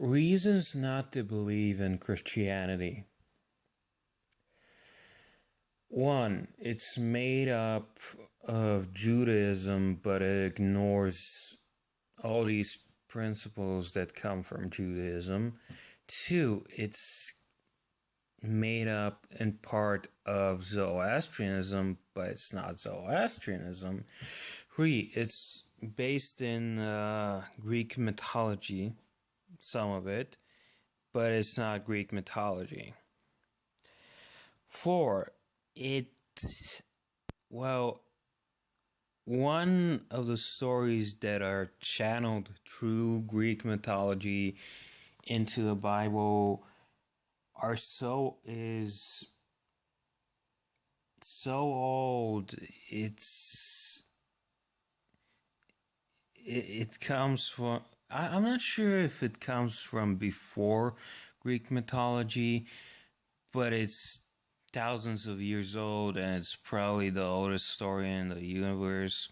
Reasons not to believe in Christianity. 1. It's made up of Judaism, but it ignores all these principles that come from Judaism. 2. It's made up in part of Zoroastrianism, but it's not Zoroastrianism. 3. It's based in Greek mythology, some of it, but it's not Greek mythology. 4. One of the stories that are channeled through Greek mythology into the Bible is so old. It comes from, I'm not sure if it comes from before Greek mythology, but it's thousands of years old, and it's probably the oldest story in the universe,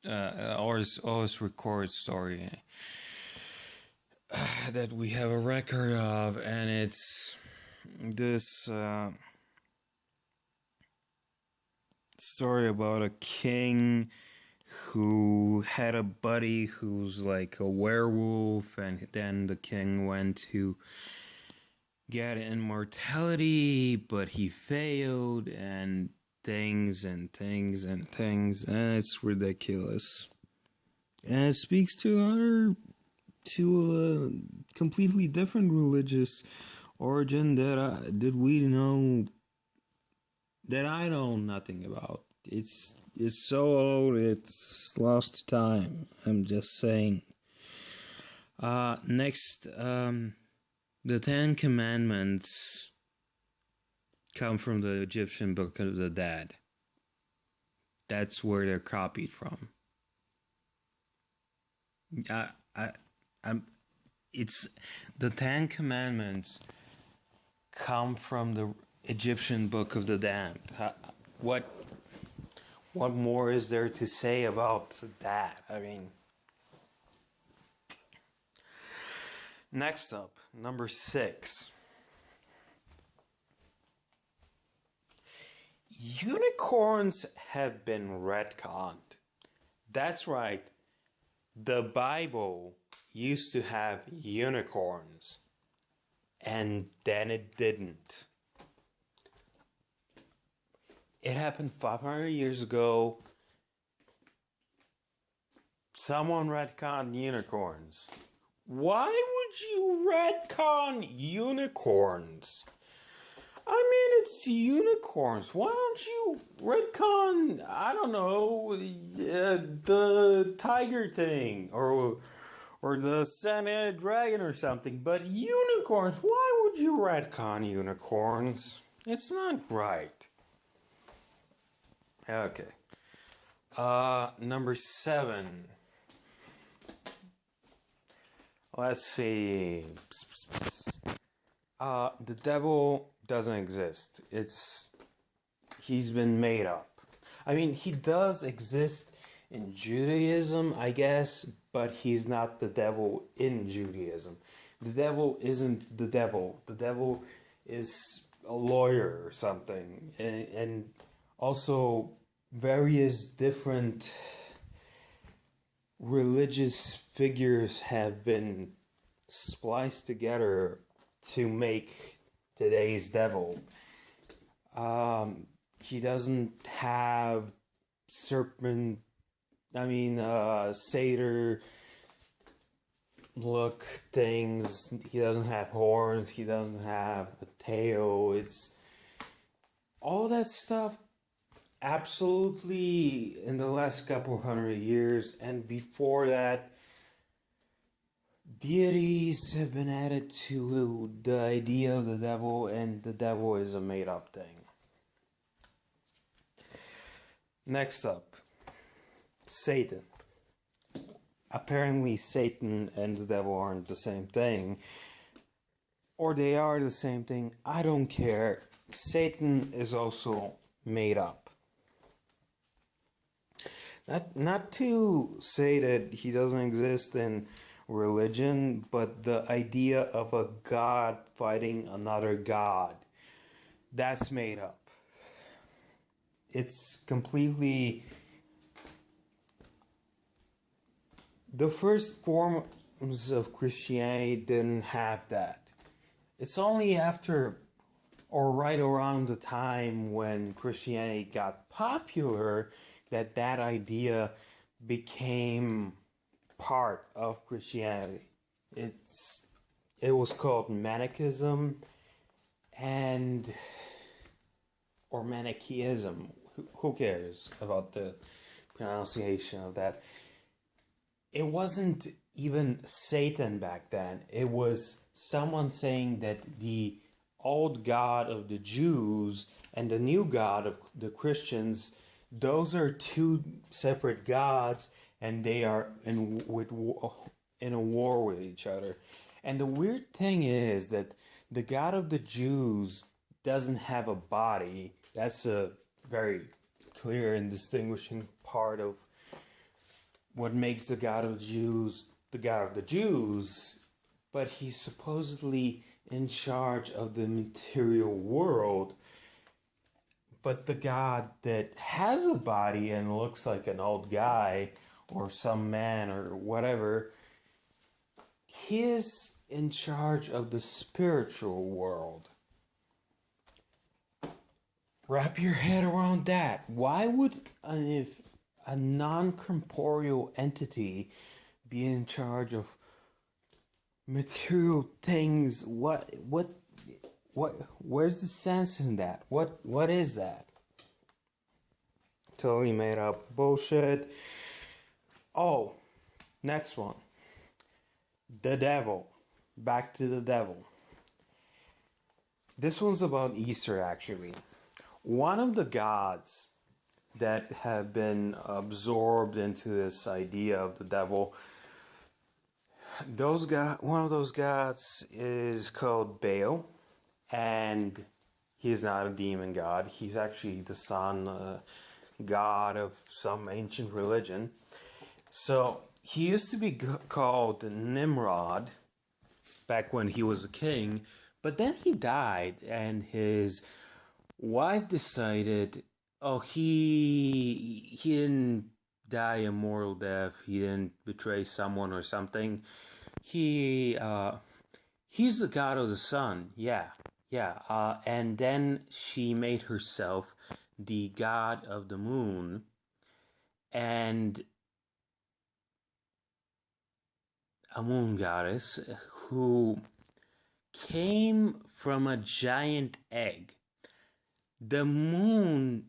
oldest recorded story that we have a record of, and it's this story about a king who had a buddy who's like a werewolf, and then the king went to get immortality, but he failed, and things, and it's ridiculous. And it speaks to a completely different religious origin that I know nothing about. It's so old, it's lost to time. I'm just saying. Next, the Ten Commandments come from the Egyptian Book of the Dead. That's where they're copied from. It's the Ten Commandments come from the Egyptian Book of the Damned. What more is there to say about that? I mean, next up, number 6. Unicorns have been retconned. That's right. The Bible used to have unicorns, and then it didn't. It happened 500 years ago. Someone retconned unicorns. Why would you retcon unicorns? I mean, it's unicorns. Why don't you retcon, I don't know, the tiger thing, or the Senate dragon or something, but unicorns, why would you retcon unicorns? It's not right. Okay. Number 7. Let's see. The devil doesn't exist. He's been made up. I mean, he does exist in Judaism, I guess, but he's not the devil in Judaism. The devil isn't the devil. The devil is a lawyer or something. And also various different religious figures have been spliced together to make today's devil. He doesn't have satyr look things. He doesn't have horns. He doesn't have a tail. It's all that stuff. Absolutely, in the last couple hundred years, and before that, deities have been added to the idea of the devil, and the devil is a made-up thing. Next up, Satan. Apparently, Satan and the devil aren't the same thing, or they are the same thing. I don't care. Satan is also made up. Not to say that he doesn't exist in religion, but the idea of a god fighting another god, that's made up. It's completely... The first forms of Christianity didn't have that. It's only after, or right around the time when Christianity got popular, that that idea became part of Christianity. It was called Manichaeism, or Manichaeism. Who cares about the pronunciation of that? It wasn't even Satan back then. It was someone saying that the old God of the Jews and the new God of the Christians, those are two separate gods, and they are in a war with each other. And the weird thing is that the God of the Jews doesn't have a body. That's a very clear and distinguishing part of what makes the God of the Jews the God of the Jews, but he's supposedly in charge of the material world. But the God that has a body and looks like an old guy or some man or whatever, he is in charge of the spiritual world. Wrap your head around that. Why would if a non-corporeal entity be in charge of material things? Where's the sense in that? What is that? Totally made up bullshit. Oh, next one. The devil. Back to the devil. This one's about Easter, actually. One of the gods that have been absorbed into this idea of the devil, one of those gods is called Baal, and he's not a demon god. He's actually the sun god of some ancient religion. So he used to be called Nimrod back when he was a king, but then he died, and his wife decided, oh, he didn't die a mortal death. He didn't betray someone or something. He's the god of the sun. Yeah. And then she made herself the god of the moon, and a moon goddess who came from a giant egg. The moon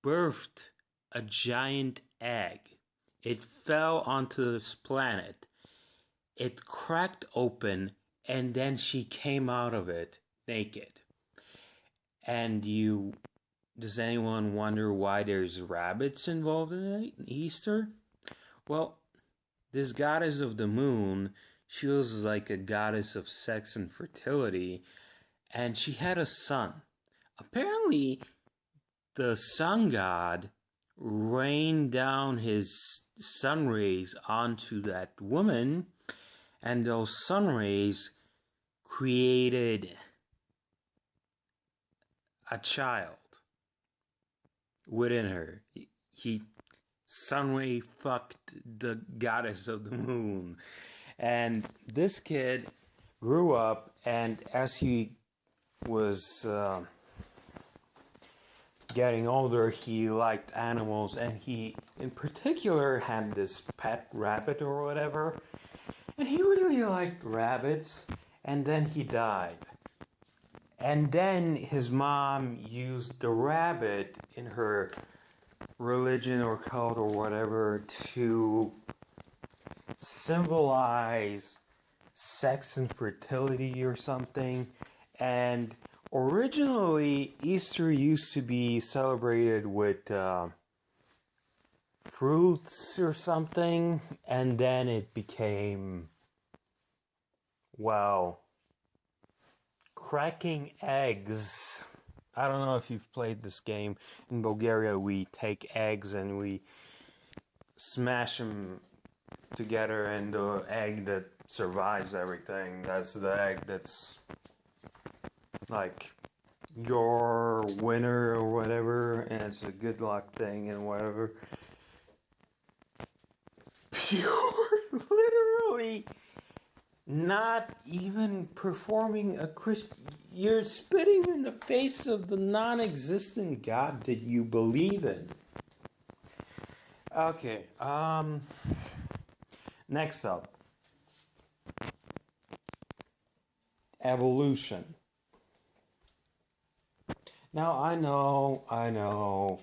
birthed a giant egg. It fell onto this planet. It cracked open, and then she came out of it naked. And does anyone wonder why there's rabbits involved in Easter? Well, this goddess of the moon, she was like a goddess of sex and fertility, and she had a son. Apparently, the sun god rained down his sun rays onto that woman, and those sun rays created a child within her. He sunray fucked the goddess of the moon, and this kid grew up, and as he was getting older, he liked animals, and he in particular had this pet rabbit or whatever, and he really liked rabbits. And then he died, and then his mom used the rabbit in her religion or cult or whatever to symbolize sex and fertility or something. And originally, Easter used to be celebrated with fruits or something, and then it became, well, cracking eggs. I don't know if you've played this game. In Bulgaria, we take eggs and we smash them together, and the egg that survives everything, that's the egg that's like your winner or whatever, and it's a good luck thing and whatever. Pure, literally not even performing a Christian. You're spitting in the face of the non-existent God that you believe in. Okay, next up. Evolution. Now, I know,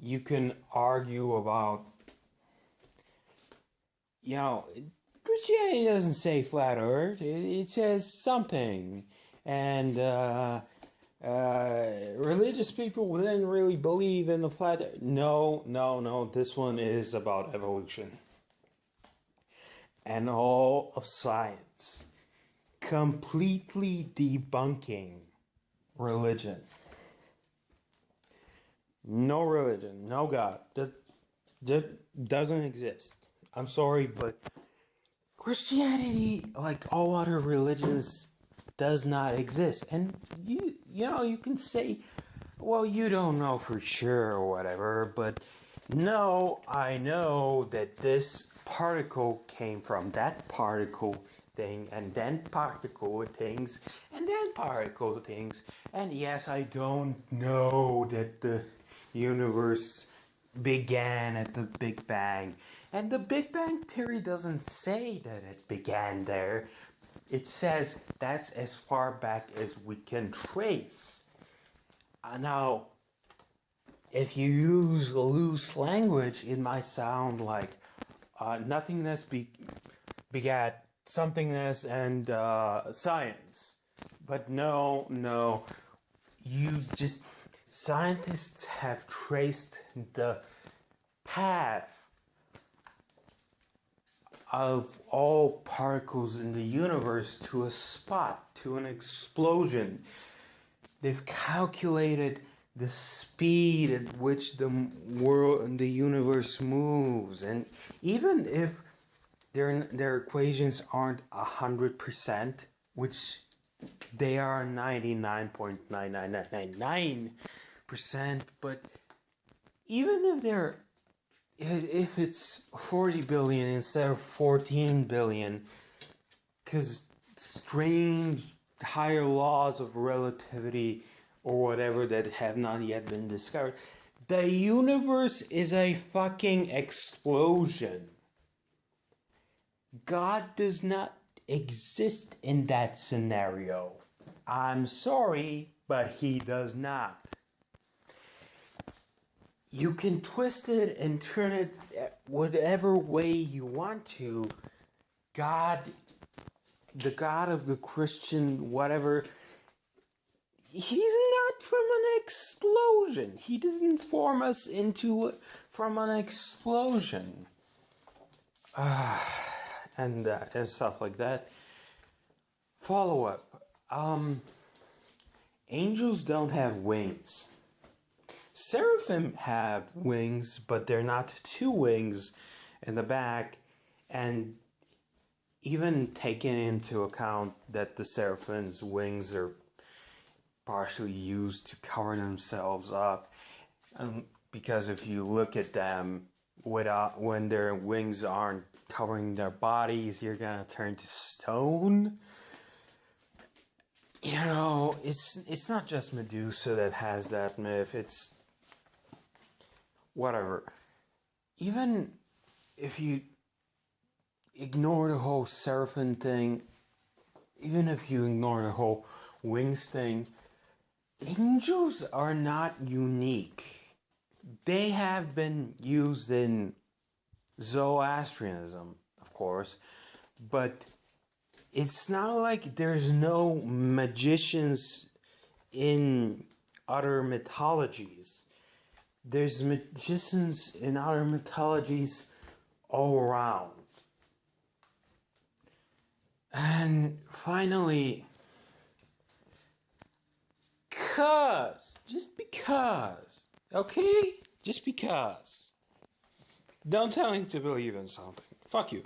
you can argue about, Christianity doesn't say flat earth, it says something. And religious people didn't really believe in the flat earth. No, this one is about evolution. And all of science completely debunking religion. No religion, no God, just doesn't exist. I'm sorry, but Christianity, like all other religions, does not exist. And you can say, well, you don't know for sure or whatever, but no, I know that this particle came from that particle thing, and then particle things, and then particle things. And yes, I don't know that the universe began at the Big Bang. And the Big Bang Theory doesn't say that it began there. It says that's as far back as we can trace. Now, if you use loose language, it might sound like nothingness begat somethingness and science. But no, scientists have traced the path of all particles in the universe to a spot, to an explosion. They've calculated the speed at which the world and the universe moves, and even if their equations aren't 100%, which they are 99.99999%, but even if it's 40 billion instead of 14 billion, because strange higher laws of relativity or whatever that have not yet been discovered, the universe is a fucking explosion. God does not exist in that scenario. I'm sorry, but he does not. You can twist it and turn it whatever way you want to. God, the God of the Christian, whatever, he's not from an explosion. He didn't form us from an explosion. And stuff like that. Follow up. Angels don't have wings. Seraphim have wings, but they're not two wings in the back, and even taking into account that the seraphim's wings are partially used to cover themselves up, because if you look at them when their wings aren't covering their bodies, you're gonna turn to stone. It's not just Medusa that has that myth, it's whatever. Even if you ignore the whole seraphim thing, even if you ignore the whole wings thing, angels are not unique. They have been used in Zoroastrianism, of course, but it's not like there's no magicians in other mythologies. There's magicians in other mythologies all around. And finally, just because, okay? Just because. Don't tell me to believe in something. Fuck you.